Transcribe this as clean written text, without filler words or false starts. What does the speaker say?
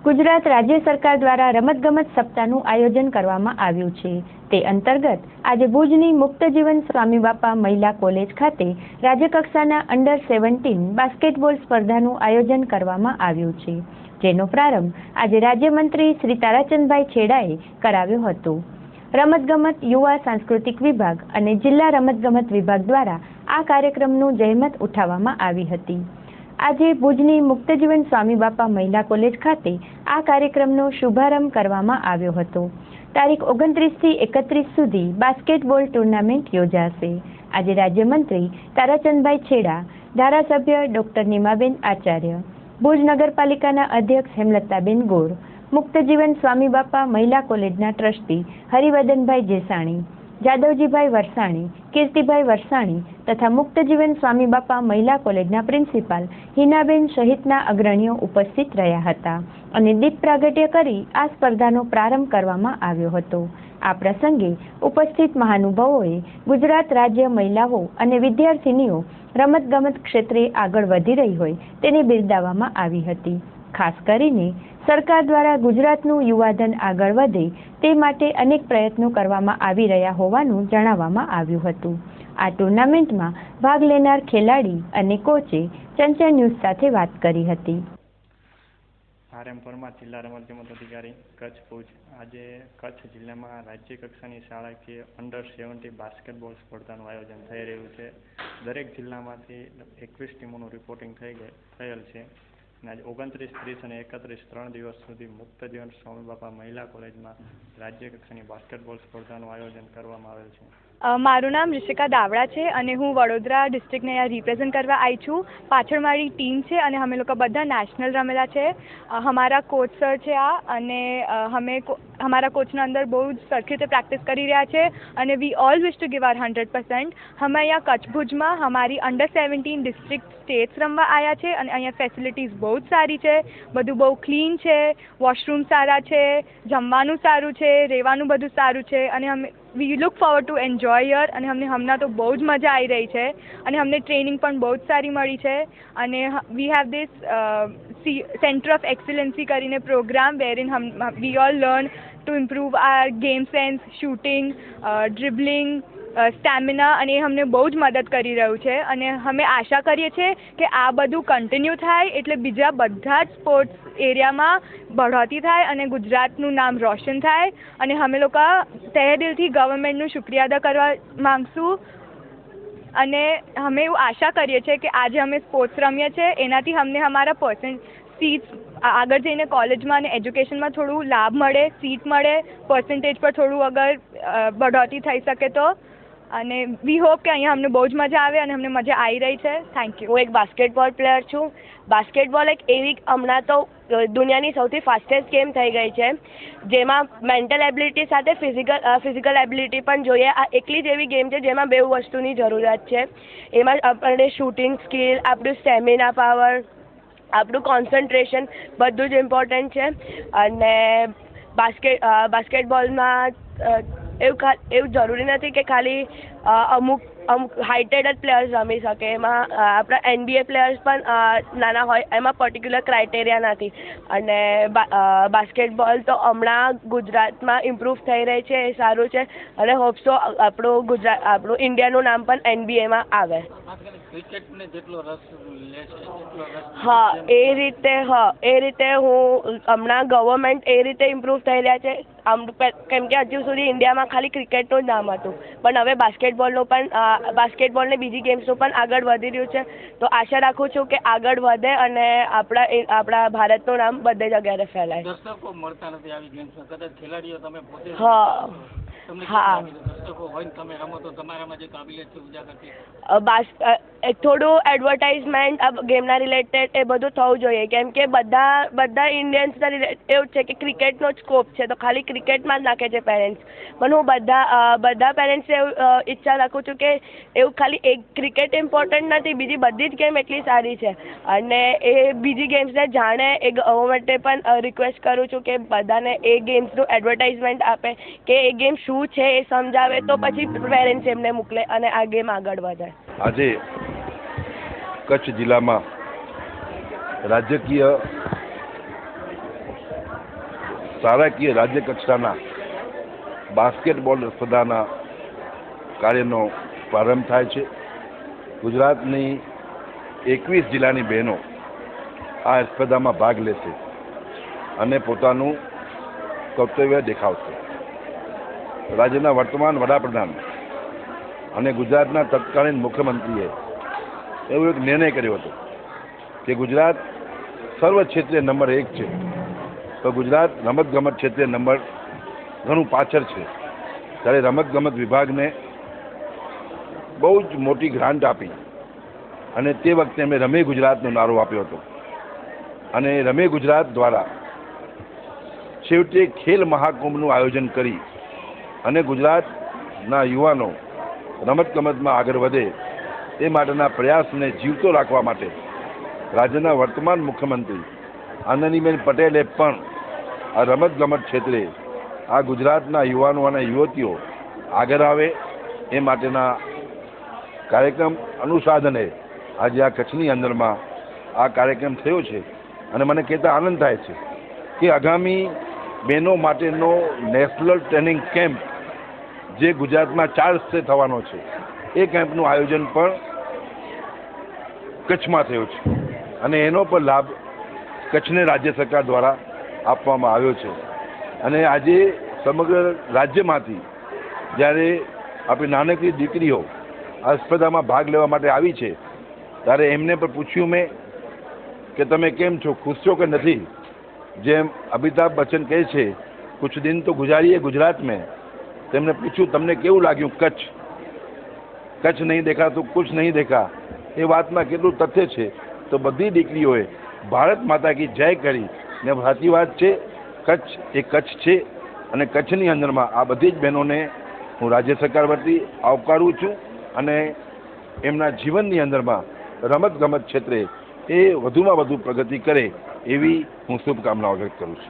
ગુજરાત રાજ્ય સરકાર દ્વારા રમતગમત સપ્તાહનું આયોજન કરવામાં આવ્યું છે। તે અંતર્ગત આજે ભુજની મુક્તજીવન સ્વામી બાપા મહિલા કોલેજ ખાતે રાજ્યકક્ષાના અંડર 17 બાસ્કેટબોલ સ્પર્ધાનું આયોજન કરવામાં આવ્યું છે, જેનો પ્રારંભ આજે રાજ્યમંત્રી શ્રી તારાચંદભાઈ છેડાએ કરાવ્યો હતો। રમતગમત યુવા સાંસ્કૃતિક વિભાગ અને જિલ્લા રમતગમત વિભાગ દ્વારા આ કાર્યક્રમનું જહેમત ઉઠાવવામાં આવી હતી। આજે ભુજની મુક્તજીવન સ્વામી બાપા મહિલા કોલેજ ખાતે આ કાર્યક્રમનો શુભારંભ કરવામાં આવ્યો હતો। તારીખ 29 થી 31 સુધી બાસ્કેટબોલ ટુર્નામેન્ટ યોજાશે। આજે રાજ્યમંત્રી તારાચંદભાઈ છેડા, ધારાસભ્ય ડોક્ટર નીમાબેન આચાર્ય, ભુજ નગરપાલિકાના અધ્યક્ષ હેમલતાબેન ગોર, મુક્તજીવન સ્વામી બાપા મહિલા કોલેજના ટ્રસ્ટી હરિવર્ધનભાઈ જેસાણી, જાદવજીભાઈ વરસાણી, કીર્તિભાઈ વરસાણી તથા મુક્તજીવન સ્વામી બાપા મહિલા કોલેજના પ્રિન્સિપાલ હિનાબેન સહિતના અગ્રણીઓ ઉપસ્થિત રહ્યા હતા અને દીપ પ્રાગટ્ય કરી આ સ્પર્ધાનો પ્રારંભ કરવામાં આવ્યો હતો। આ પ્રસંગે ઉપસ્થિત મહાનુભાવોએ ગુજરાત રાજ્ય મહિલાઓ અને વિદ્યાર્થીનીઓ રમતગમત ક્ષેત્રે આગળ વધી રહી હોય તેને બિરદાવવામાં આવી હતી। ખાસ કરીને સરકાર દ્વારા ગુજરાતનું યુવાધન આગળ વધે તે માટે અનેક પ્રયત્નો કરવામાં આવી રહ્યા હોવાનું જણાવવામાં આવ્યું હતું। આ ટુર્નામેન્ટમાં ભાગ લેનાર ખેલાડી અને કોચે ચંચળ ન્યૂઝ સાથે વાત કરી હતી। આર.એમ. પરમાર, જિલ્લા રમતગમત અધિકારી, કચ્છ ભુજ। આજે કચ્છ જિલ્લામાં રાજ્ય કક્ષાની શાળાકીય અંડર 17 બાસ્કેટબોલ સ્પર્ધાનું આયોજન થઈ રહ્યું છે। દરેક જિલ્લામાંથી 21 ટીમોનું રિપોર્ટિંગ થયેલ છે। આજે 29, 30 અને 31 3 દિવસ સુધી મુક્તજીવન સ્વામી બાપા મહિલા કોલેજમાં રાજ્ય કક્ષાની બાસ્કેટબોલ સ્પર્ધાનું આયોજન કરવામાં આવેલ છે। મારું નામ ઋષિકા દાવડા છે અને હું વડોદરા ડિસ્ટ્રિક્ટને અહીંયા રિપ્રેઝન્ટ કરવા આવી છું। પાછળ મારી ટીમ છે અને અમે લોકો બધા નેશનલ રમેલા છે। અમારા કોચ સર છે આ અને અમારા કોચના અંદર બહુ જ સરખી રીતે પ્રેક્ટિસ કરી રહ્યા છે અને we all wish to give our 100%। અમે અહીંયા કચ્છ ભુજમાં અમારી અંડર 17 ડિસ્ટ્રિક્ટ સ્ટેટ્સ રમવા આવ્યા છે અને અહીંયા ફેસિલિટીઝ બહુ જ સારી છે, બધું બહુ ક્લીન છે, વોશરૂમ સારા છે, જમવાનું સારું છે, રહેવાનું બધું સારું છે અને અમે we look forward to enjoy year અને અમને હમણાં તો બહુ જ મજા આવી રહી છે અને અમને ટ્રેનિંગ પણ બહુ જ સારી મળી છે અને we have this centre of excellency કરીને programme where in we all learn to improve our game sense, shooting, dribbling, stamina અને એ અમને બહુ જ મદદ કરી રહ્યું છે અને અમે આશા કરીએ છીએ કે આ બધું કન્ટિન્યુ થાય એટલે બીજા બધા જ સ્પોર્ટ્સ એરિયામાં બઢોતી થાય અને ગુજરાતનું નામ રોશન થાય અને અમે લોકો તહે દિલથી ગવર્મેન્ટનું શુક્રિયા અદા કરવા માંગશું અને અમે એવું આશા કરીએ છીએ કે આજે અમે સ્પોર્ટ્સ રમીએ છીએ એનાથી અમને અમારા સીટ્સ આગળ જઈને કોલેજમાં અને એજ્યુકેશનમાં થોડું લાભ મળે, સીટ મળે, પર્સન્ટેજ પર થોડું અગર બઢોતી થઈ શકે તો અને વી હોપ કે અહીંયા અમને બહુ જ મજા આવે અને અમને મજા આવી રહી છે। Thank you. હું એક બાસ્કેટબોલ પ્લેયર છું। બાસ્કેટબોલ એક એવી હમણાં તો દુનિયાની સૌથી ફાસ્ટેસ્ટ ગેમ થઈ ગઈ છે જેમાં મેન્ટલ એબિલિટી સાથે ફિઝિકલ એબિલિટી પણ જોઈએ। આ એકલી જ એવી ગેમ છે જેમાં બે વસ્તુની જરૂરિયાત છે। એમાં આપણે શૂટિંગ સ્કિલ, આપણું સ્ટેમિના પાવર, આપણું કોન્સન્ટ્રેશન બધું જ ઇમ્પોર્ટન્ટ છે અને બાસ્કેટબોલમાં એવું જરૂરી નથી કે ખાલી અમુક હાઇટેડ જ પ્લેયર્સ રમી શકે। એમાં આપણા NBA પ્લેયર્સ પણ નાના હોય, એમાં પર્ટિક્યુલર ક્રાઇટેરિયા નથી અને બાસ્કેટબોલ તો હમણાં ગુજરાતમાં ઇમ્પ્રૂવ થઈ રહી છે, એ સારું છે અને હોપ્સો આપણું ઇન્ડિયાનું નામ પણ NBAમાં આવે। હા, એ રીતે હું હમણાં ગવર્મેન્ટ એ રીતે ઇમ્પ્રૂવ થઈ રહ્યા છે કેમ કે હજુ સુધી ઇન્ડિયામાં ખાલી ક્રિકેટનું જ નામ હતું પણ હવે બાસ્કેટબોલને બીજી ગેમ્સનું પણ આગળ વધી રહ્યું છે તો આશા રાખું છું કે આગળ વધે અને આપણા ભારતનું નામ બધે જગ્યાએ ફેલાય। દર્શકો મળતા નથી આવી ગેમ્સમાં, કદાચ ખેલાડીઓ તમે પોતે હા દર્શકો હોય તમે રમો તો તમારામાં જે કાબિલિયત છે ઉજાગર થોડું એડવર્ટાઇઝમેન્ટ ગેમના રિલેટેડ એ બધું થવું જોઈએ કેમ કે બધા ઇન્ડિયન્સના એવું છે કે ક્રિકેટનો જ સ્કોપ છે તો ખાલી ક્રિકેટમાં જ નાખે છે પેરેન્ટ્સ પણ હું બધા પેરેન્ટ્સને એવું ઈચ્છા રાખું છું કે એવું ખાલી એક ક્રિકેટ ઇમ્પોર્ટન્ટ નથી, બીજી બધી જ ગેમ એટલી સારી છે અને એ બીજી ગેમ્સને જાણે એ ગવર્મેન્ટે પણ રિક્વેસ્ટ કરું છું કે બધાને એ ગેમ્સનું એડવર્ટાઇઝમેન્ટ આપે કે એ ગેમ શું છે એ સમજાવે તો પછી પેરેન્ટ્સ એમને મોકલે અને આ ગેમ આગળ વધે। આજે કચ્છ જિલ્લામાં રાજકીય શાળાકીય રાજ્ય કક્ષાના બાસ્કેટબોલ સ્પર્ધાના કાર્યનો પ્રારંભ થાય છે. ગુજરાતની 21 જિલ્લાની બહેનો આ સ્પર્ધામાં ભાગ લેશે અને પોતાનું કર્તવ્ય દેખાડશે. રાજ્યના વર્તમાન વડાપ્રધાન અને ગુજરાતના તત્કાલીન મુખ્યમંત્રીએ એવો એક નિર્ણય કર્યો હતો કે ગુજરાત સર્વ ક્ષેત્રે નંબર 1 છે, તો ગુજરાત રમતગમત ક્ષેત્રે નંબર ઘણું પાછળ છે. ત્યારે રમતગમત વિભાગને બહુ જ મોટી ગ્રાન્ટ આપી અને તે વખતે અમે રમે ગુજરાતનો નારો આપ્યો હતો. અને રમે ગુજરાત દ્વારા છેવટે ખેલ મહાકુંભનું આયોજન કરી અને ગુજરાતના યુવાનો રમતગમતમાં આગળ વધે તે માટેના પ્રયાસને જીવતો રાખવા માટે રાજ્યના વર્તમાન મુખ્યમંત્રી આનંદીબેન પટેલે પણ આ રમતગમત ક્ષેત્રે આ ગુજરાતના યુવાનો અને યુવતીઓ આગળ આવે એ માટેના કાર્યક્રમ અનુસાધને આજે આ કચ્છની અંદરમાં આ કાર્યક્રમ થયો છે. અને મને કહેતા આનંદ થાય છે કે આગામી બહેનો માટેનો નેશનલ ટ્રેનિંગ કેમ્પ જે ગુજરાતમાં 4 સ્થળે થવાનો છે એ કેમ્પનું આયોજન પણ કચ્છમાં થયું છે અને એનો પણ લાભ કચ્છને રાજ્ય સરકાર દ્વારા આપવામાં આવ્યો છે. અને આજે સમગ્ર રાજ્યમાંથી જ્યારે આપણી નાનકડી દીકરીઓ આ સ્પર્ધામાં ભાગ લેવા માટે આવી છે ત્યારે એમને પણ પૂછ્યું મેં કે તમે કેમ છો, ખુશ છો કે નથી. જેમ અમિતાભ બચ્ચન કહે છે કુછ દિન તો ગુજારીએ ગુજરાત મેં, તેમને પૂછ્યું તમને કેવું લાગ્યું કચ્છ, કચ્છ નહીં દેખા તો કુછ નહીં દેખા. એ વાતમાં કેટલું તથ્ય છે. તો બધી દીકરીઓએ ભારત માતા કી જય કરી ને સાચી વાત છે. કચ્છ એ કચ્છ છે અને કચ્છની અંદરમાં આ બધી જ બહેનોને હું રાજ્ય સરકાર વતી આવકારું છું અને એમના જીવનની અંદરમાં રમતગમત ક્ષેત્રે એ વધુમાં વધુ પ્રગતિ કરે એવી હું શુભકામનાઓ વ્યક્ત કરું છું.